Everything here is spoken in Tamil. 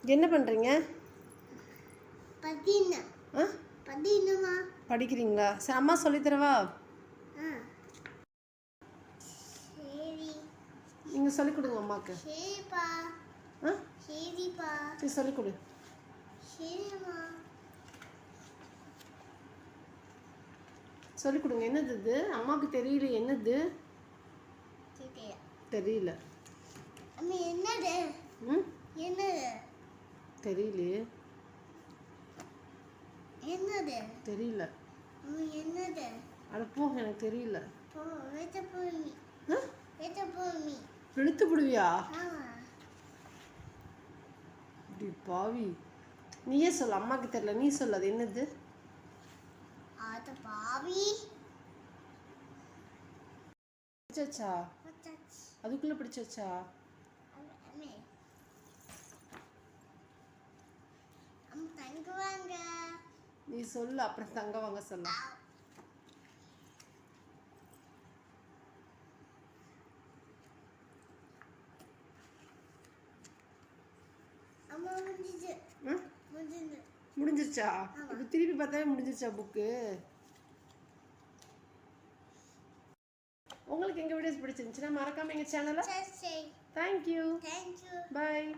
என்ன பண்ணுறீங்க? படிக்கிறீங்களா? சரி, அம்மா சொல்லித்தரவா? நீங்கள் சொல்லிக் கொடுங்க அம்மாவுக்கு. சரி, சொல்லிக் கொடு. சொல்லிக் கொடுங்க. என்னது இது? அம்மாவுக்கு தெரியல. என்னது தெரியல? ம், தெரியலையே. தெரியல. அட போ, எனக்கு தெரியல. வெளுத்து போடுவியா? அப்படி பாவி. நீயே சொல்ல. அம்மாவுக்கு தெரியல, நீ சொல்ல. அது என்னது? பிடிச்சாச்சா? அதுக்குள்ள பிடிச்சாச்சா? நீ சொல்லு, அப்புறம் தங்க வாங்க சொல்ல. முடிஞ்சிருச்சா? இப்போ திருப்பி பார்த்தாவே முடிஞ்சிருச்சா புக்கு? உங்களுக்கு எங்கள் வீடியோஸ் பிடிச்சிருந்துச்சுன்னா மறக்காம எங்கள் சேனலை தேங்க்யூ. பாய்.